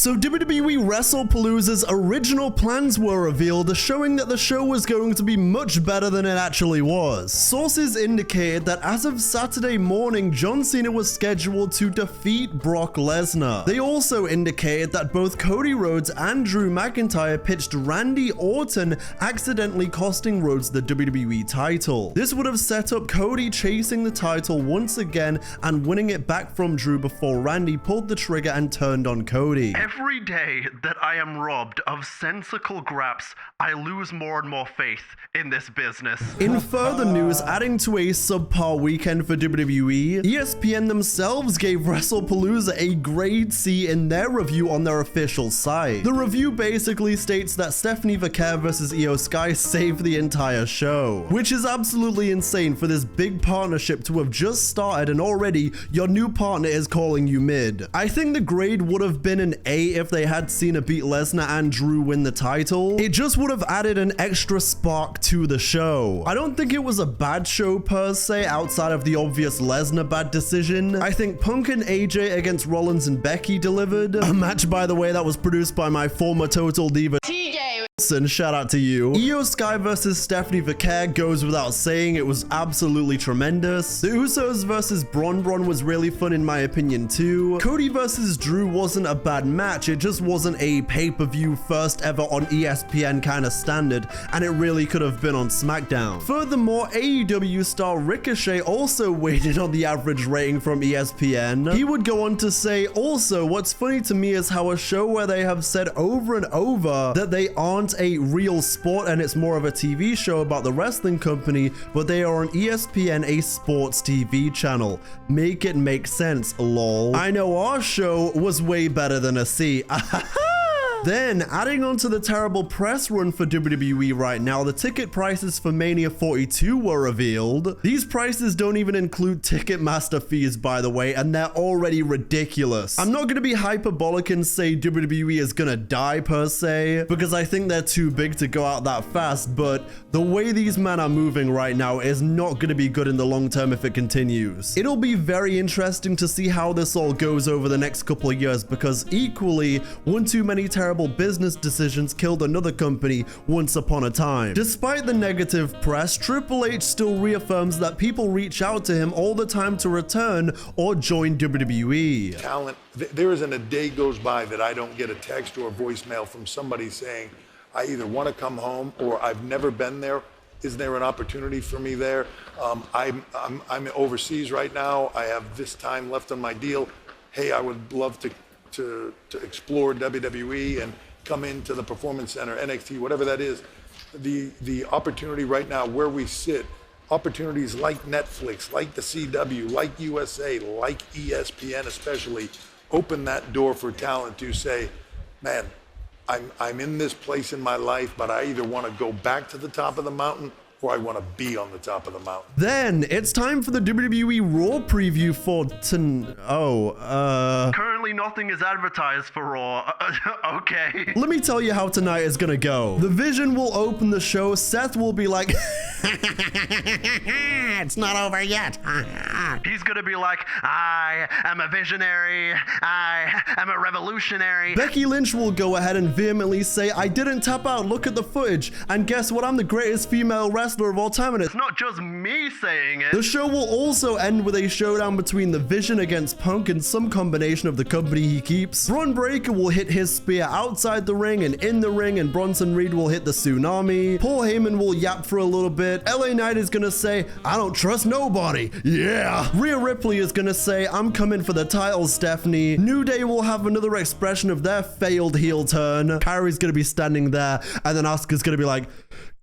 So WWE Wrestlepalooza's original plans were revealed, showing that the show was going to be much better than it actually was. Sources indicated that as of Saturday morning, John Cena was scheduled to defeat Brock Lesnar. They also indicated that both Cody Rhodes and Drew McIntyre pitched Randy Orton, accidentally costing Rhodes the WWE title. This would have set up Cody chasing the title once again and winning it back from Drew before Randy pulled the trigger and turned on Cody. Every day that I am robbed of sensical graps, I lose more and more faith in this business. In further news, adding to a subpar weekend for WWE, ESPN themselves gave Wrestlepalooza a grade C in their review on their official site. The review basically states that Stephanie Vaquer versus Io Sky saved the entire show, which is absolutely insane for this big partnership to have just started and already your new partner is calling you mid. I think the grade would have been an A if they had Cena beat Lesnar and Drew win the title. It just would have added an extra spark to the show. I don't think it was a bad show per se outside of the obvious Lesnar bad decision. I think Punk and AJ against Rollins and Becky delivered. A match, by the way, that was produced by my former Total Diva TJ. Shout out to you. Io Sky versus Stephanie Vaquer goes without saying. It was absolutely tremendous. The Usos versus Braun was really fun in my opinion too. Cody versus Drew wasn't a bad match. It just wasn't a pay-per-view first ever on ESPN kind of standard, and it really could have been on SmackDown. Furthermore, AEW star Ricochet also waited on the average rating from ESPN. He would go on to say, also, what's funny to me is how a show where they have said over and over that they aren't a real sport and it's more of a TV show about the wrestling company, but they are on ESPN, a sports TV channel. Make it make sense, lol. I know our show was way better than a C. Then, adding on to the terrible press run for WWE right now, the ticket prices for Mania 42 were revealed. These prices don't even include Ticketmaster fees, by the way, and they're already ridiculous. I'm not going to be hyperbolic and say WWE is going to die per se, because I think they're too big to go out that fast, but the way these men are moving right now is not going to be good in the long term if it continues. It'll be very interesting to see how this all goes over the next couple of years, because equally, one too many terrible business decisions killed another company once upon a time. Despite the negative press, Triple H still reaffirms that people reach out to him all the time to return or join WWE. Talent, there isn't a day goes by that I don't get a text or a voicemail from somebody saying, I either want to come home or I've never been there. Is there an opportunity for me there? I'm overseas right now. I have this time left on my deal. Hey, I would love to explore WWE and come into the Performance Center, NXT, whatever that is. The opportunity right now where we sit, opportunities like Netflix, like the CW, like USA, like ESPN especially, open that door for talent to say, man, I'm in this place in my life, but I either want to go back to the top of the mountain or I want to be on the top of the mountain. Then, it's time for the WWE Raw preview for Currently nothing is advertised for Raw. Okay. Let me tell you how tonight is gonna go. The Vision will open the show. Seth will be like, it's not over yet. He's gonna be like, I am a visionary. I am a revolutionary. Becky Lynch will go ahead and vehemently say, I didn't tap out, look at the footage. And guess what? I'm the greatest female wrestler of all time, and it's not just me saying it. The show will also end with a showdown between the Vision against Punk and some combination of the company he keeps. Braun Breaker will hit his spear outside the ring and in the ring, and Bronson Reed will hit the tsunami. Paul Heyman will yap for a little bit. LA Knight is gonna say, I don't trust nobody. Yeah. Rhea Ripley is gonna say, I'm coming for the title, Stephanie. New Day will have another expression of their failed heel turn. Kyrie's gonna be standing there, and then Asuka's gonna be like,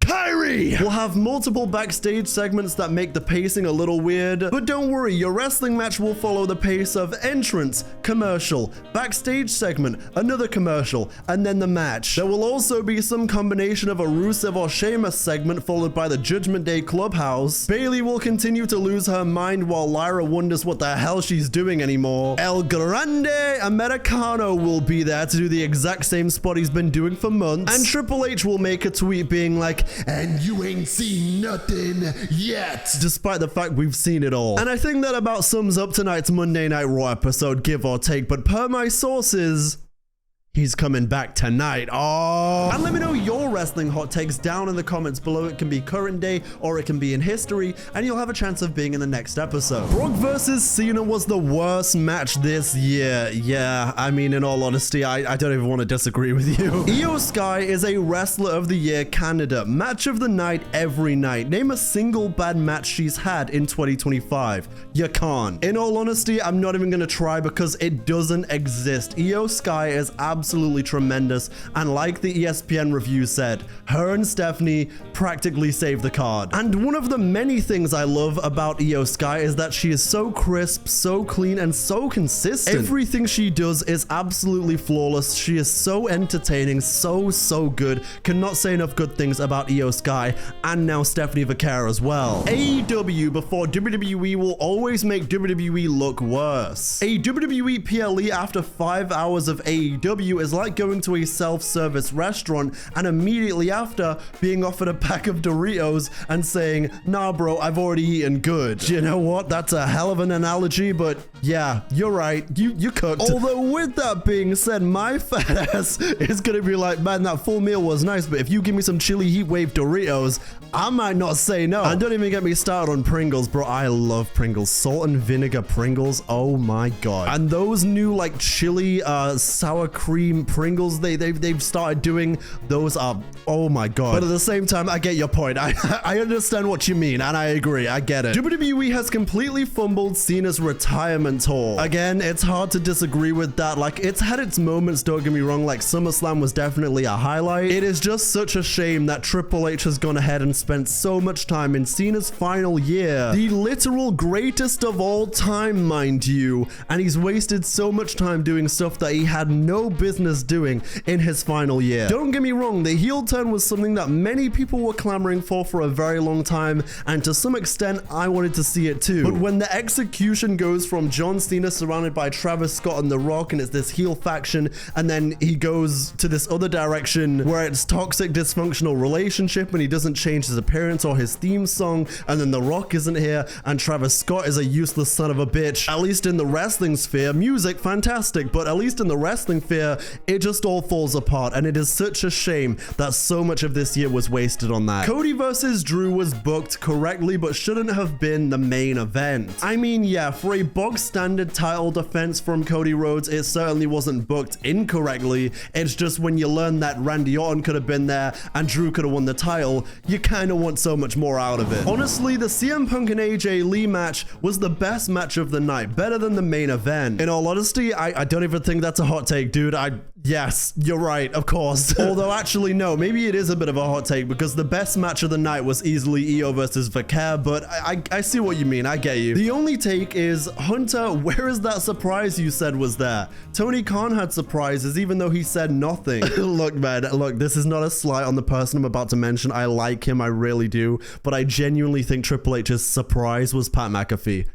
Kyrie! We'll have multiple backstage segments that make the pacing a little weird, but don't worry, your wrestling match will follow the pace of entrance, commercial, backstage segment, another commercial, and then the match. There will also be some combination of a Rusev or Sheamus segment followed by the Judgment Day Clubhouse. Bayley will continue to lose her mind while Lyra wonders what the hell she's doing anymore. El Grande Americano will be there to do the exact same spot he's been doing for months, and Triple H will make a tweet being like, and you ain't seen nothing yet, despite the fact we've seen it all. And I think that about sums up tonight's Monday Night Raw episode, give or take, but per my sources, He's coming back tonight. Oh. And let me know your wrestling hot takes down in the comments below. It can be current day or it can be in history, and you'll have a chance of being in the next episode. Brock versus Cena was the worst match this year. Yeah, I mean, in all honesty, I don't even want to disagree with you. Io Sky is a Wrestler of the Year candidate. Match of the night every night. Name a single bad match she's had in 2025. You can't. In all honesty, I'm not even going to try because it doesn't exist. Io Sky is absolutely tremendous, and like the ESPN review said, her and Stephanie practically saved the card. And one of the many things I love about Io Sky is that she is so crisp, so clean, and so consistent. Everything she does is absolutely flawless. She is so entertaining, so good. Cannot say enough good things about Io Sky, and now Stephanie Vaquer as well. AEW before WWE will always make WWE look worse. A WWE PLE after 5 hours of AEW is like going to a self-service restaurant and immediately after being offered a pack of Doritos and saying, nah bro, I've already eaten good. Do you know what? That's a hell of an analogy, but yeah, you're right. You cooked. Although with that being said, my fat ass is gonna be like, man, that full meal was nice, but if you give me some chili heat wave Doritos, I might not say no. And don't even get me started on Pringles, bro. I love Pringles. Salt and vinegar Pringles. Oh my god. And those new like chili sour cream Pringles they've started doing, those are, oh my god. But at the same time, I get your point. I understand what you mean, and I agree. I get it. WWE has completely fumbled Cena's retirement tour. Again, it's hard to disagree with that. Like, it's had its moments, don't get me wrong. Like, SummerSlam was definitely a highlight. It is just such a shame that Triple H has gone ahead and spent so much time in Cena's final year, the literal greatest of all time, mind you, and he's wasted so much time doing stuff that he had no business doing in his final year. Don't get me wrong, the heel turn was something that many people were clamoring for a very long time, and to some extent I wanted to see it too. But when the execution goes from John Cena surrounded by Travis Scott and The Rock, and it's this heel faction, and then he goes to this other direction where it's toxic dysfunctional relationship and he doesn't change his appearance or his theme song, and then The Rock isn't here and Travis Scott is a useless son of a bitch, at least in the wrestling sphere. Music, fantastic, but at least in the wrestling sphere, it just all falls apart, and it is such a shame that so much of this year was wasted on that. Cody versus Drew was booked correctly, but shouldn't have been the main event. I mean, yeah, for a bog standard title defense from Cody Rhodes, it certainly wasn't booked incorrectly. It's just when you learn that Randy Orton could have been there and Drew could have won the title, you kind of want so much more out of it. Honestly, the CM Punk and AJ Lee match was the best match of the night, better than the main event. In all honesty, I don't even think that's a hot take, dude. Yes, you're right, of course. Although actually, no, maybe it is a bit of a hot take because the best match of the night was easily Io versus Vaquer, but I see what you mean. I get you. The only take is, Hunter, where is that surprise you said was there? Tony Khan had surprises even though he said nothing. Look, man, look, this is not a slight on the person I'm about to mention. I like him, I really do, but I genuinely think Triple H's surprise was Pat McAfee.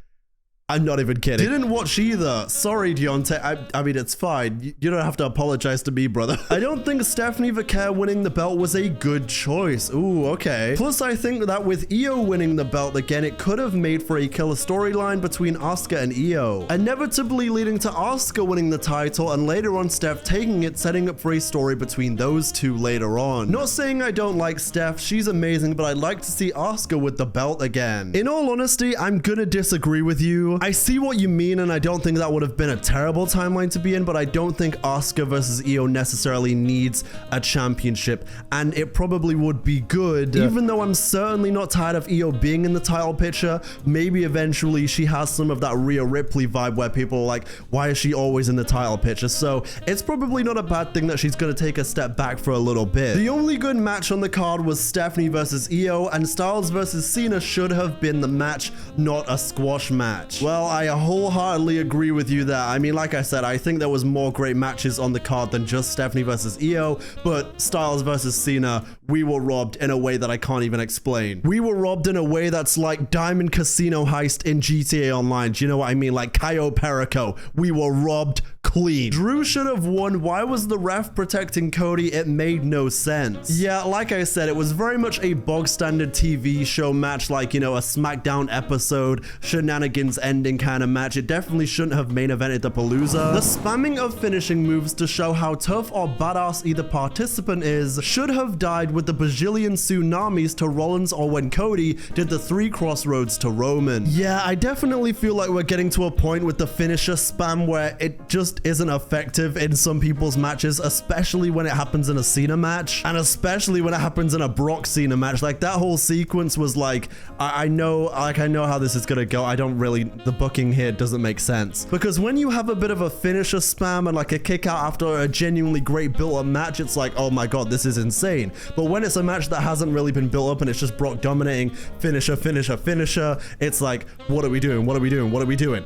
I'm not even kidding. Didn't watch either. Sorry, Deonte. I mean, it's fine. You don't have to apologize to me, brother. I don't think Stephanie Vaquer winning the belt was a good choice. Ooh, okay. Plus, I think that with Io winning the belt again, it could have made for a killer storyline between Asuka and Io, inevitably leading to Asuka winning the title and later on Steph taking it, setting up for a story between those two later on. Not saying I don't like Steph. She's amazing, but I'd like to see Asuka with the belt again. In all honesty, I'm gonna disagree with you. I see what you mean, and I don't think that would have been a terrible timeline to be in, but I don't think Asuka versus Io necessarily needs a championship, and it probably would be good, even though I'm certainly not tired of Io being in the title picture. Maybe eventually she has some of that Rhea Ripley vibe where people are like, why is she always in the title picture? So it's probably not a bad thing that she's going to take a step back for a little bit. The only good match on the card was Stephanie versus Io, and Styles versus Cena should have been the match, not a squash match. Well, I wholeheartedly agree with you there. I mean, like I said, I think there was more great matches on the card than just Stephanie versus Io, but Styles versus Cena, we were robbed in a way that I can't even explain. We were robbed in a way that's like Diamond Casino Heist in GTA Online. Do you know what I mean? Like Cayo Perico. We were robbed clean. Drew should have won. Why was the ref protecting Cody? It made no sense. Yeah, like I said, it was very much a bog standard TV show match, like, you know, a SmackDown episode, shenanigans ending kind of match. It definitely shouldn't have main evented the Palooza. The spamming of finishing moves to show how tough or badass either participant is should have died with the bajillion tsunamis to Rollins or when Cody did the 3 crossroads to Roman. Yeah, I definitely feel like we're getting to a point with the finisher spam where it just isn't effective in some people's matches, especially when it happens in a Cena match, and especially when it happens in a Brock Cena match. Like, that whole sequence was like, I know how this is gonna go. I don't really, the booking here doesn't make sense. Because when you have a bit of a finisher spam and like a kick out after a genuinely great built-up match, it's like, oh my god, this is insane. But when it's a match that hasn't really been built up and it's just Brock dominating, finisher, finisher, finisher, it's like, what are we doing? What are we doing? What are we doing?